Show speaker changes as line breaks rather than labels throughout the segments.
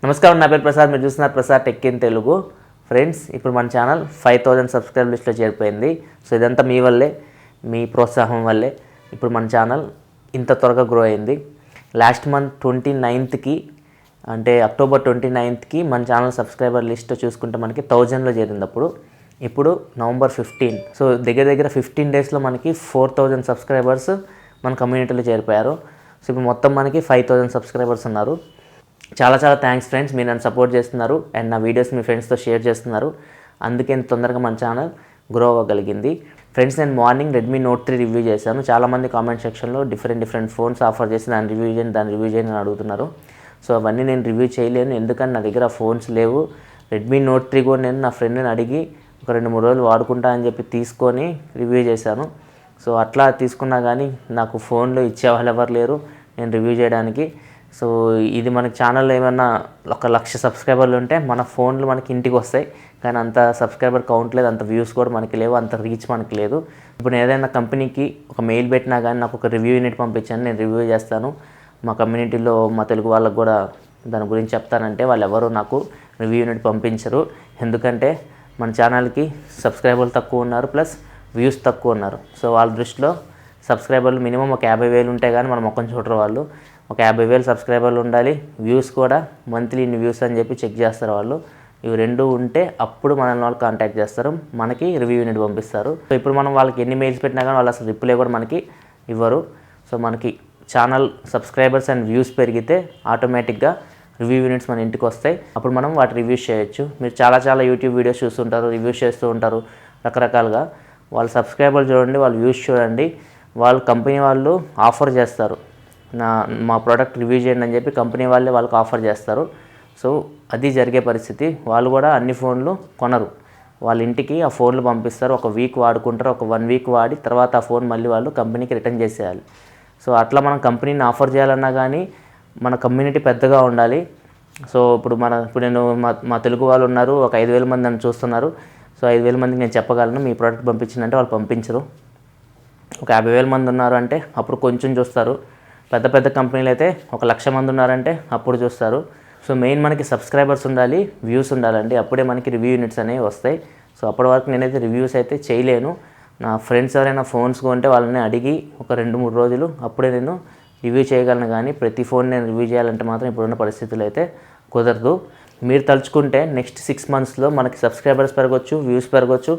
నమస్కారం, నా పేరు ప్రసాద్. మీరు చూస్తున్నారు Prasad tech in Telugu. Friends, ఇప్పుడు మన ఛానల్ 5000 సబ్స్క్రైబర్ లిస్ట్లో చేరిపోయింది. సో ఇదంతా మీ వల్లే, మీ ప్రోత్సాహం వల్లే ఇప్పుడు మన ఛానల్ ఇంత త్వరగా గ్రో అయింది. లాస్ట్ మంత్ 29th అంటే అక్టోబర్ 29th మన ఛానల్ సబ్స్క్రైబర్ లిస్ట్ చూసుకుంటే మనకి 1000లో చేరింది. ఇప్పుడు నవంబర్ 15, సో దగ్గర 15 డేస్లో మనకి 4000 సబ్స్క్రైబర్స్ మన కమ్యూనిటీలో చేరిపోయారు. సో ఇప్పుడు మొత్తం మనకి 5000 సబ్స్క్రైబర్స్ ఉన్నారు. చాలా థ్యాంక్స్ ఫ్రెండ్స్, మీరు నన్ను సపోర్ట్ చేస్తున్నారు అండ్ నా వీడియోస్ మీ ఫ్రెండ్స్తో షేర్ చేస్తున్నారు. అందుకే తొందరగా మన ఛానల్ గ్రో అవ్వగలిగింది. ఫ్రెండ్స్, నేను మార్నింగ్ రెడ్మీ నోట్ 3 రివ్యూ చేశాను. చాలామంది కామెంట్ సెక్షన్లో డిఫరెంట్ ఫోన్స్ ఆఫర్ చేసి దాన్ని రివ్యూ చేయండి అని అడుగుతున్నారు. సో అవన్నీ నేను రివ్యూ చేయలేను, ఎందుకంటే నా దగ్గర ఫోన్స్ లేవు. రెడ్మీ నోట్ 3 కూడా నేను నా ఫ్రెండ్ని అడిగి ఒక 2-3 రోజులు వాడుకుంటా అని చెప్పి తీసుకొని రివ్యూ చేశాను. సో అట్లా తీసుకున్నా కానీ నాకు ఫోన్లో ఇచ్చేవాళ్ళు ఎవరు లేరు నేను రివ్యూ చేయడానికి. సో ఇది మనకి ఛానల్లో ఏమన్నా 1,00,000 సబ్స్క్రైబర్లు ఉంటే మన ఫోన్లు మనకి ఇంటికి వస్తాయి, కానీ అంత సబ్స్క్రైబర్ కౌంట్ లేదు, అంత వ్యూస్ కూడా మనకి లేవు, అంత రీచ్ మనకి లేదు. ఇప్పుడు నేను ఏదైనా కంపెనీకి ఒక మెయిల్ పెట్టినా కానీ నాకు ఒక రివ్యూ యూనిట్ పంపించాను, నేను రివ్యూ చేస్తాను. మా కమ్యూనిటీలో మా తెలుగు వాళ్ళకు కూడా దాని గురించి చెప్తానంటే వాళ్ళు ఎవరు నాకు రివ్యూ యూనిట్ పంపించరు. ఎందుకంటే మన ఛానల్కి సబ్స్క్రైబర్లు తక్కువ ఉన్నారు, ప్లస్ వ్యూస్ తక్కువ ఉన్నారు. సో వాళ్ళ దృష్టిలో సబ్స్క్రైబర్లు మినిమం ఒక 50,000 ఉంటే కానీ మన మొక్కని చూడరు వాళ్ళు. ఒక 50,000 సబ్స్క్రైబర్లు ఉండాలి, వ్యూస్ కూడా మంత్లీ ఇన్ని వ్యూస్ అని చెప్పి చెక్ చేస్తారు వాళ్ళు. ఇవి రెండు ఉంటే అప్పుడు మనల్ని వాళ్ళు కాంటాక్ట్ చేస్తారు, మనకి రివ్యూ యూనిట్ పంపిస్తారు. సో ఇప్పుడు మనం వాళ్ళకి ఎన్ని మెయిల్స్ పెట్టినా కానీ వాళ్ళు అసలు రిప్లై కూడా మనకి ఇవ్వరు. సో మనకి ఛానల్ సబ్స్క్రైబర్స్ అండ్ వ్యూస్ పెరిగితే ఆటోమేటిక్గా రివ్యూ యూనిట్స్ మన ఇంటికి వస్తాయి. అప్పుడు మనం వాటి రివ్యూస్ చేయొచ్చు. మీరు చాలా యూట్యూబ్ వీడియోస్ చూస్తుంటారు, రివ్యూస్ చేస్తూ ఉంటారు రకరకాలుగా. వాళ్ళ సబ్స్క్రైబర్లు చూడండి, వాళ్ళ వ్యూస్ చూడండి. వాళ్ళు కంపెనీ వాళ్ళు ఆఫర్ చేస్తారు, మా ప్రోడక్ట్ రివ్యూ చేయండి అని చెప్పి కంపెనీ వాళ్ళే వాళ్ళకి ఆఫర్ చేస్తారు. సో అది జరిగే పరిస్థితి. వాళ్ళు కూడా అన్ని ఫోన్లు కొనరు, వాళ్ళ ఇంటికి ఆ ఫోన్లు పంపిస్తారు. ఒక వీక్ వాడుకుంటారు, ఒక 1 వీక్ వాడి తర్వాత ఆ ఫోన్ మళ్ళీ వాళ్ళు కంపెనీకి రిటర్న్ చేసేయాలి. సో అట్లా మనం కంపెనీని ఆఫర్ చేయాలన్నా కానీ మన కమ్యూనిటీ పెద్దగా ఉండాలి. సో ఇప్పుడు నేను మా తెలుగు వాళ్ళు ఉన్నారు, ఒక 5,000 మంది నన్ను చూస్తున్నారు. సో 5,000 మందికి నేను చెప్పగలను మీ ప్రోడక్ట్ పంపించిందంటే వాళ్ళు పంపించరు. ఒక 50,000 మంది ఉన్నారు అంటే అప్పుడు కొంచెం చూస్తారు. పెద్ద కంపెనీలు అయితే 1,00,000 మంది ఉన్నారంటే అప్పుడు చూస్తారు. సో మెయిన్ మనకి సబ్స్క్రైబర్స్ ఉండాలి, వ్యూస్ ఉండాలండి, అప్పుడే మనకి రివ్యూ యూనిట్స్ అనేవి వస్తాయి. సో అప్పటి వరకు నేనైతే రివ్యూస్ అయితే చేయలేను. నా ఫ్రెండ్స్ ఎవరైనా ఫోన్స్ కొంటే వాళ్ళని అడిగి ఒక 2-3 రోజులు అప్పుడే నేను రివ్యూ చేయగలను. కానీ ప్రతి ఫోన్ నేను రివ్యూ చేయాలంటే మాత్రం ఇప్పుడున్న పరిస్థితులు అయితే కుదరదు. మీరు తలుచుకుంటే నెక్స్ట్ 6 monthsలో మనకి సబ్స్క్రైబర్స్ పెరగవచ్చు, వ్యూస్ పెరగవచ్చు.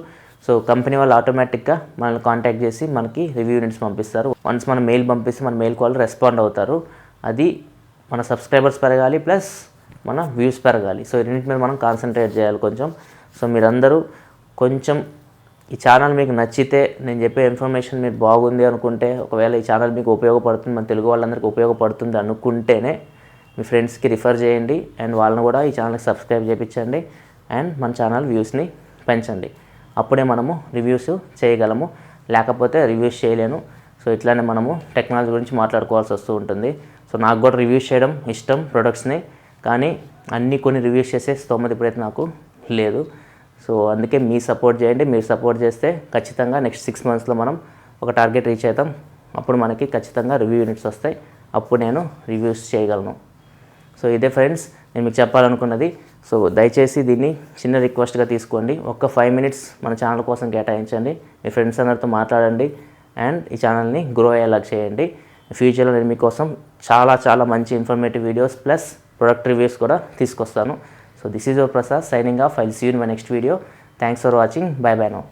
సో కంపెనీ వాళ్ళు ఆటోమేటిక్గా మనల్ని కాంటాక్ట్ చేసి మనకి రివ్యూ యూనిట్స్ పంపిస్తారు. వన్స్ మన మెయిల్ పంపిస్తే మన మెయిల్కి వాళ్ళు రెస్పాండ్ అవుతారు. అది మన సబ్స్క్రైబర్స్ పెరగాలి, ప్లస్ మన వ్యూస్ పెరగాలి. సో రెండింటి మీద మనం కాన్సన్ట్రేట్ చేయాలి కొంచెం. సో మీరందరూ కొంచెం ఈ ఛానల్ మీకు నచ్చితే, నేను చెప్పే ఇన్ఫర్మేషన్ మీరు బాగుంది అనుకుంటే, ఒకవేళ ఈ ఛానల్ మీకు ఉపయోగపడుతుంది, మన తెలుగు వాళ్ళందరికీ ఉపయోగపడుతుంది అనుకుంటేనే మీ ఫ్రెండ్స్కి రిఫర్ చేయండి అండ్ వాళ్ళని కూడా ఈ ఛానల్కి సబ్స్క్రైబ్ చేయించండి అండ్ మన ఛానల్ వ్యూస్ని పెంచండి. అప్పుడే మనము రివ్యూస్ చేయగలము, లేకపోతే రివ్యూస్ చేయలేను. సో ఇట్లానే మనము టెక్నాలజీ గురించి మాట్లాడుకోవాల్సి వస్తూ ఉంటుంది. సో నాకు కూడా రివ్యూస్ చేయడం ఇష్టం ప్రొడక్ట్స్ని, కానీ కొన్ని రివ్యూస్ చేసే స్తోమత ఇప్పుడైతే నాకు లేదు. సో అందుకే మీ సపోర్ట్ చేయండి. మీరు సపోర్ట్ చేస్తే ఖచ్చితంగా నెక్స్ట్ 6 monthsలో మనం ఒక టార్గెట్ రీచ్ అవుతాం. అప్పుడు మనకి ఖచ్చితంగా రివ్యూ యూనిట్స్ వస్తాయి, అప్పుడు నేను రివ్యూస్ చేయగలను. సో ఇదే ఫ్రెండ్స్ నేను మీకు చెప్పాలనుకున్నది. సో దయచేసి దీన్ని చిన్న రిక్వెస్ట్గా తీసుకోండి. ఒక్క 5 minutes మన ఛానల్ కోసం కేటాయించండి, మీ ఫ్రెండ్స్ అందరితో మాట్లాడండి అండ్ ఈ ఛానల్ని గ్రో అయ్యేలా చేయండి. ఫ్యూచర్లో నేను మీకోసం చాలా మంచి informative videos plus product reviews కూడా తీసుకొస్తాను. So this is your Prasad signing off. I'll see you in my next video. Thanks for watching. Bye now.